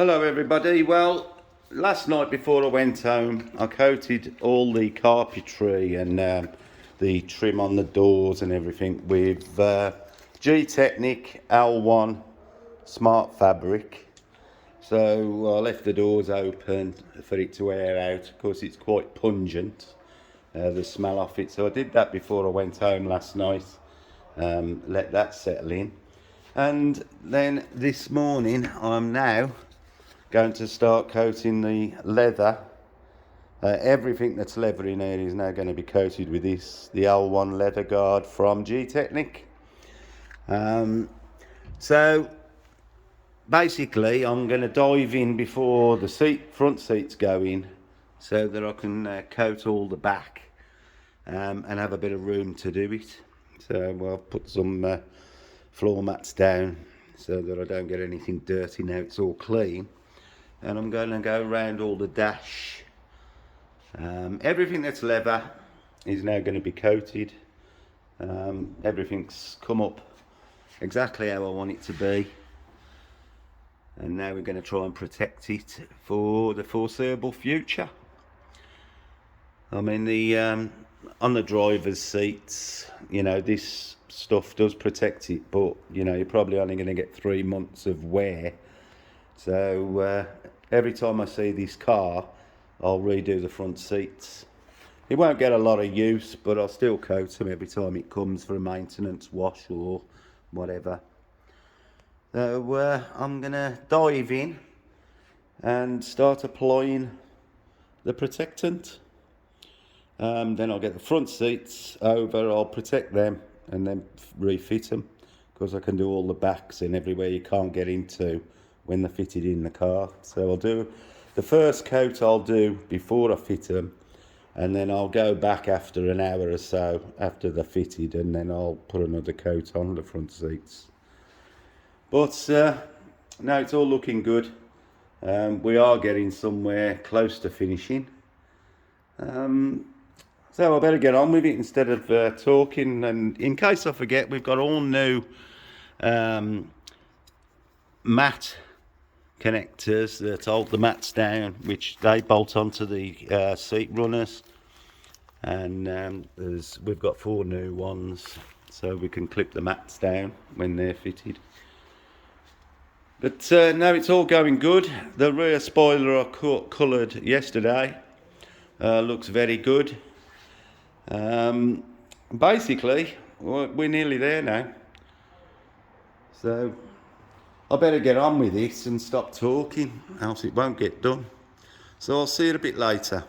Hello everybody. Well, last night before I went home I coated all the carpentry and the trim on the doors and everything with G-Technic L1 Smart Fabric. So I left the doors open for it to air out. Of course it's quite pungent, the smell off it, so I did that before I went home last night. Let that settle in, and then this morning I'm now going to start coating the leather. Everything that's leather in here is now going to be coated with the L1 leather guard from G-Technic. So basically I'm going to dive in before the front seats go in, so that I can coat all the back and have a bit of room to do it. So I'll put some floor mats down so that I don't get anything dirty now it's all clean. And I'm going to go around all the dash. Everything that's leather is now going to be coated. Everything's come up exactly how I want it to be, and now we're going to try and protect it for the foreseeable future. I mean, on the driver's seats, you know, this stuff does protect it, but you know, you're probably only going to get 3 months of wear. So every time I see this car, I'll redo the front seats. It won't get a lot of use, but I'll still coat them every time it comes for a maintenance wash or whatever. So I'm going to dive in and start applying the protectant. Then I'll get the front seats over, I'll protect them and then refit them, because I can do all the backs and everywhere you can't get into when they're fitted in the car. So I'll do the first coat I'll do before I fit them, and then I'll go back after an hour or so after they're fitted, and then I'll put another coat on the front seats. But now it's all looking good. We are getting somewhere close to finishing. So I better get on with it instead of talking. And in case I forget, we've got all new mat connectors that hold the mats down, which they bolt onto the seat runners, and we've got 4 new ones, so we can clip the mats down when they're fitted. But now it's all going good. The rear spoiler I coloured yesterday looks very good. Basically we're nearly there now, so I better get on with this and stop talking, else it won't get done. So I'll see you a bit later.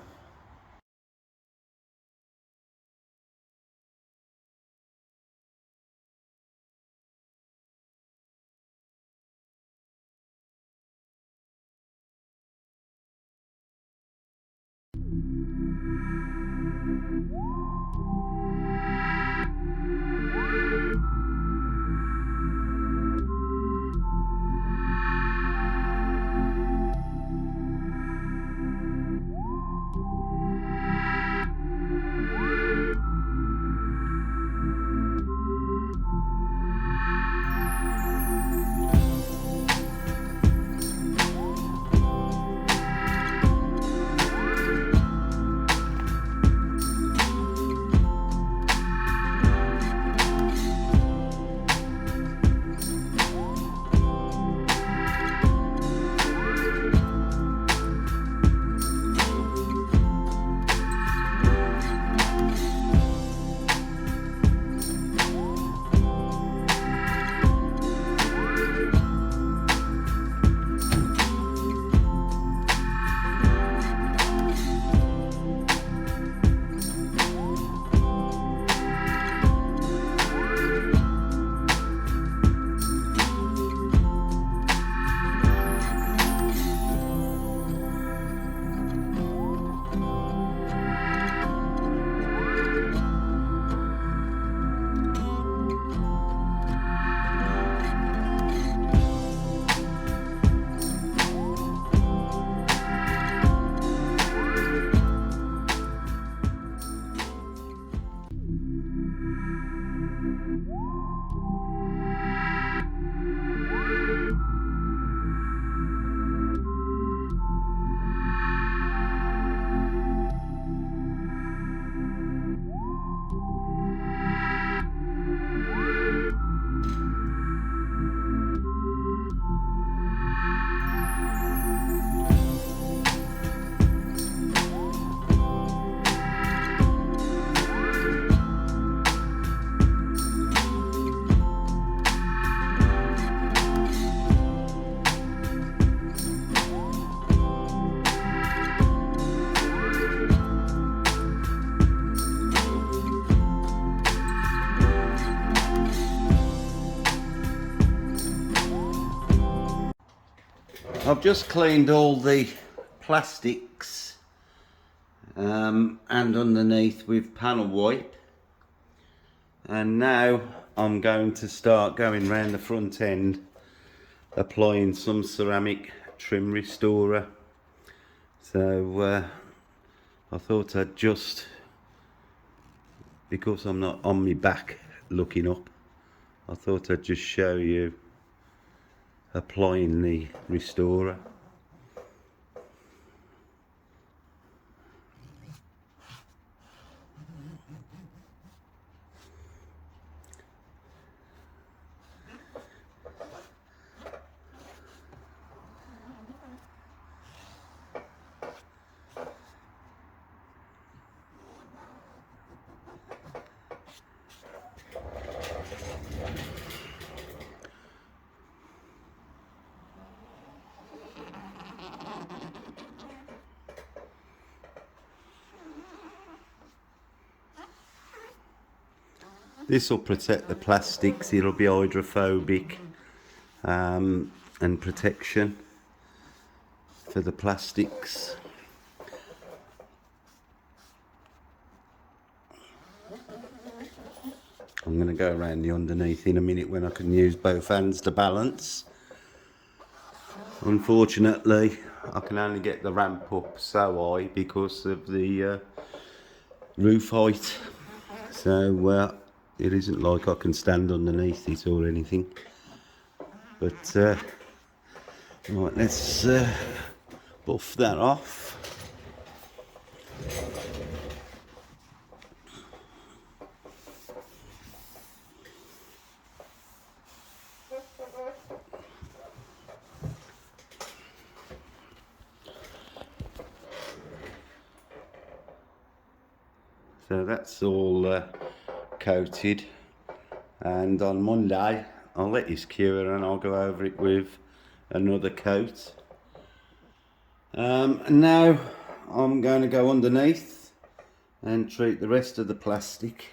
I've just cleaned all the plastics and underneath with panel wipe, and now I'm going to start going round the front end applying some ceramic trim restorer. So I thought I'd just, because I'm not on my back looking up, I thought I'd just show you applying the restorer. This will protect the plastics, it'll be hydrophobic and protection for the plastics. I'm going to go around the underneath in a minute when I can use both hands to balance. Unfortunately, I can only get the ramp up so high because of the roof height. So it isn't like I can stand underneath it or anything. But right, let's buff that off. So that's all coated, and on Monday I'll let this cure and I'll go over it with another coat. And now I'm going to go underneath and treat the rest of the plastic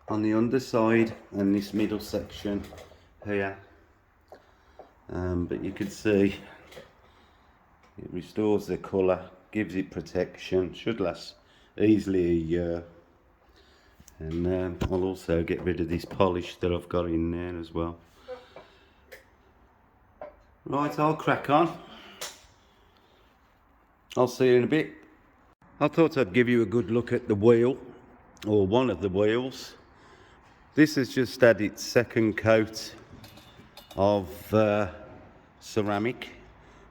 on the underside and this middle section here. But you can see it restores the colour, gives it protection, should last easily a year. And I'll also get rid of this polish that I've got in there as well. Right, I'll crack on. I'll see you in a bit. I thought I'd give you a good look at the wheel, or one of the wheels. This has just had its second coat of ceramic.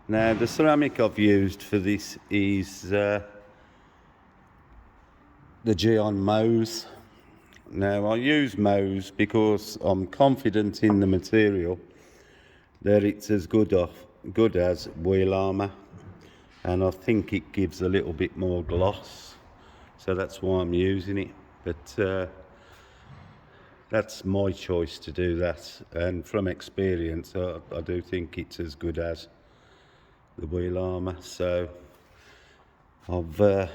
Now the ceramic I've used for this is the Geon Mose. Now I use Mose because I'm confident in the material that it's as good as wheel armour, and I think it gives a little bit more gloss, so that's why I'm using it. But that's my choice to do that, and from experience I do think it's as good as the wheel armour. So I've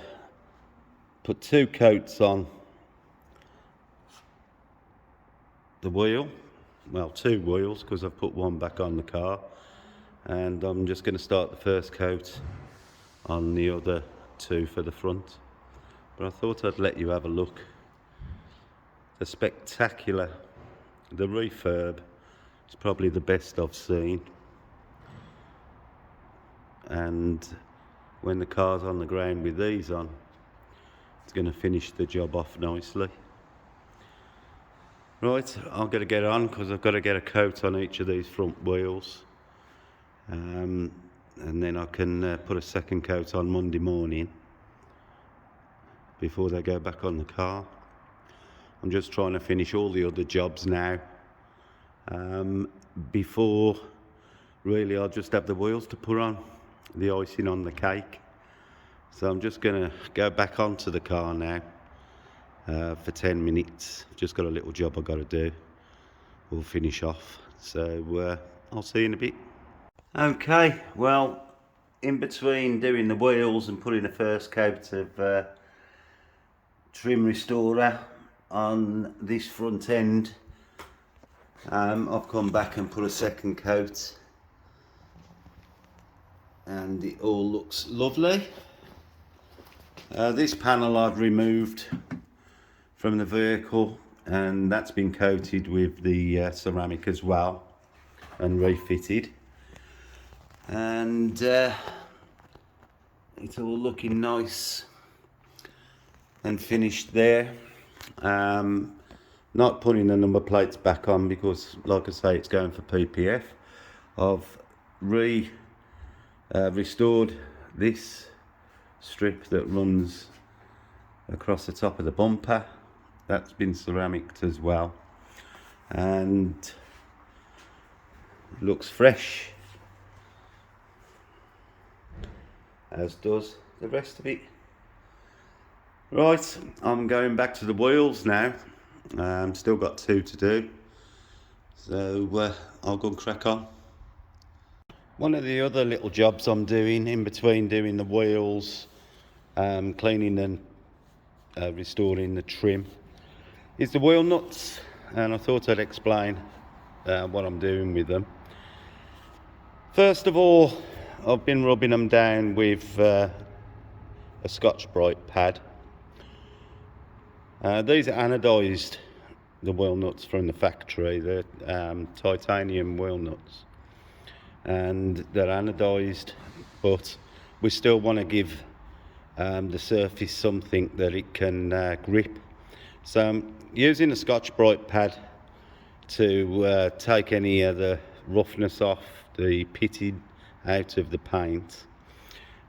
put 2 coats on the wheel, well 2 wheels because I've put one back on the car, and I'm just going to start the first coat on the other 2 for the front. But I thought I'd let you have a look. The spectacular, the refurb is probably the best I've seen, and when the car's on the ground with these on, it's going to finish the job off nicely. Right, I'm going to get on because I've got to get a coat on each of these front wheels, and then I can put a second coat on Monday morning before they go back on the car. I'm just trying to finish all the other jobs now before really I'll just have the wheels to put on, the icing on the cake. So I'm just going to go back onto the car now for 10 minutes. Just got a little job I've got to do. We'll finish off. So I'll see you in a bit. Okay, well, in between doing the wheels and putting the first coat of trim restorer on this front end, I've come back and put a second coat and it all looks lovely. This panel I've removed from the vehicle, and that's been coated with the ceramic as well and refitted, and it's all looking nice and finished there. Not putting the number plates back on because, like I say, it's going for PPF. I've restored this strip that runs across the top of the bumper. That's been ceramiced as well, and it looks fresh, as does the rest of it. Right, I'm going back to the wheels now. Still got 2 to do, so I'll go and crack on. One of the other little jobs I'm doing in between doing the wheels, cleaning and restoring the trim, is the wheel nuts, and I thought I'd explain what I'm doing with them. First of all, I've been rubbing them down with a Scotch-Brite pad. These are anodised, the wheel nuts from the factory. They're titanium wheel nuts, and they're anodised, but we still want to give the surface something that it can grip. So I'm using a Scotch-Brite pad to take any of the roughness off, the pitting out of the paint.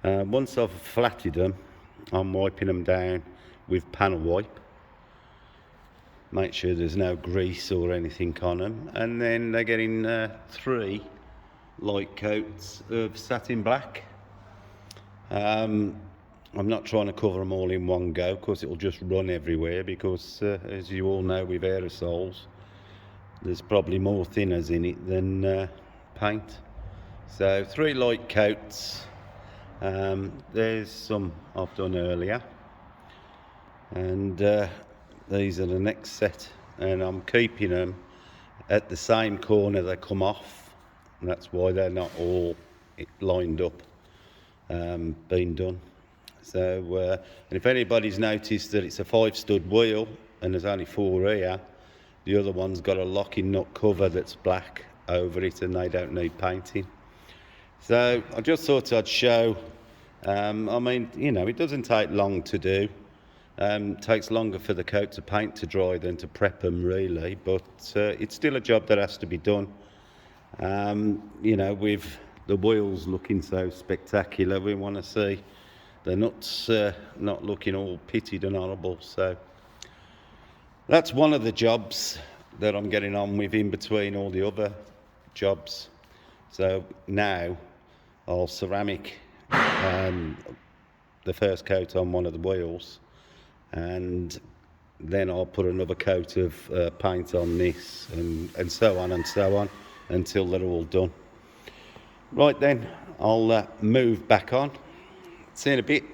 Once I've flatted them, I'm wiping them down with panel wipe. Make sure there's no grease or anything on them, and then they're getting 3 light coats of satin black. I'm not trying to cover them all in one go because it'll just run everywhere, because as you all know, with aerosols there's probably more thinners in it than paint. So 3 light coats. There's some I've done earlier, and these are the next set, and I'm keeping them at the same corner they come off, and that's why they're not all lined up, being done. So and if anybody's noticed that it's a 5-stud wheel and there's only 4 here, the other one's got a locking nut cover that's black over it, and they don't need painting. So I just thought I'd show. I mean, you know, it doesn't take long to do. Takes longer for the coats of paint to dry than to prep them, really, but it's still a job that has to be done. You know, with the wheels looking so spectacular, we want to see the nuts not looking all pitted and horrible. So that's one of the jobs that I'm getting on with in between all the other jobs. So now I'll ceramic the first coat on one of the wheels, and then I'll put another coat of paint on this, and so on and so on until they're all done. Right then, I'll move back on. See you in a bit.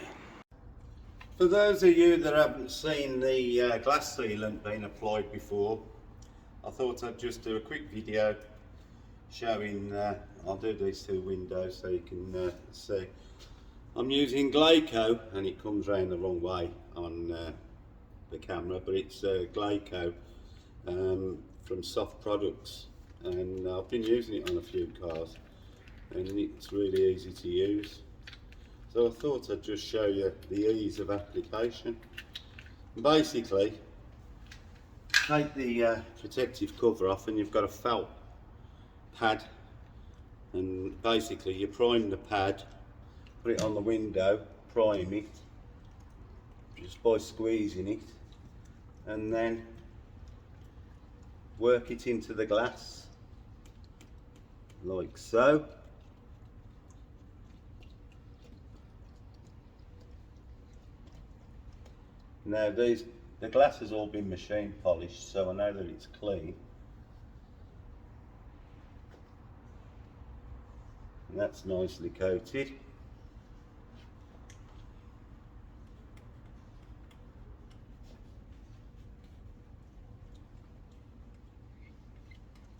For those of you that haven't seen the glass sealant being applied before, I thought I'd just do a quick video showing. I'll do these 2 windows so you can see. I'm using Glaco, and it comes round the wrong way on the camera, but it's Glaco from Soft Products, and I've been using it on a few cars, and it's really easy to use. So I thought I'd just show you the ease of application. Basically, take the protective cover off, and you've got a felt pad, and basically you prime the pad, put it on the window, prime it just by squeezing it, and then work it into the glass like so. Now the glass has all been machine polished, so I know that it's clean. And that's nicely coated.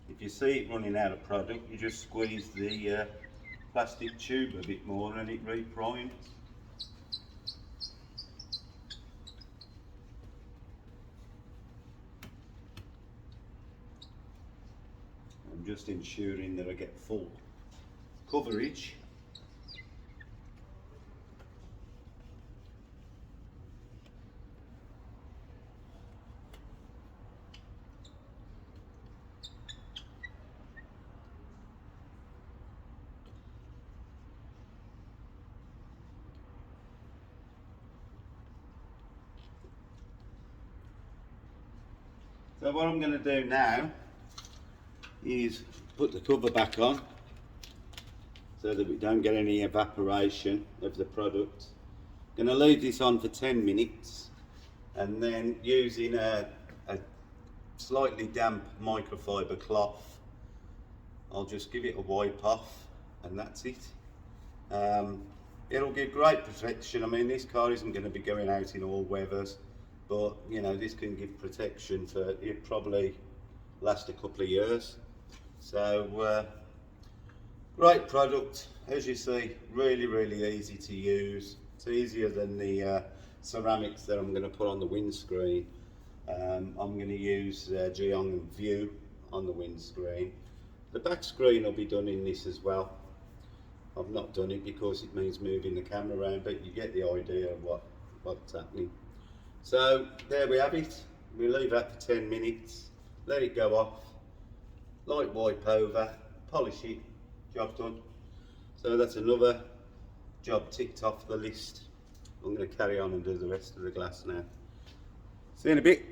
If you see it running out of product, you just squeeze the plastic tube a bit more and it re-primes. I'm just ensuring that I get full coverage. So what I'm going to do now is put the cover back on so that we don't get any evaporation of the product. I'm going to leave this on for 10 minutes and then using a slightly damp microfiber cloth, I'll just give it a wipe off and that's it. It'll give great protection. I mean, this car isn't going to be going out in all weathers, but you know, this can give protection for, it probably last a couple of years. So great product, as you see, really easy to use. It's easier than the ceramics that I'm going to put on the windscreen. I'm going to use Geong View on the windscreen. The back screen will be done in this as well. I've not done it because it means moving the camera around, but you get the idea of what's happening. So there we have it. We leave that for 10 minutes, let it go off, light wipe over, polish it, job done. So that's another job ticked off the list. I'm going to carry on and do the rest of the glass now. See you in a bit.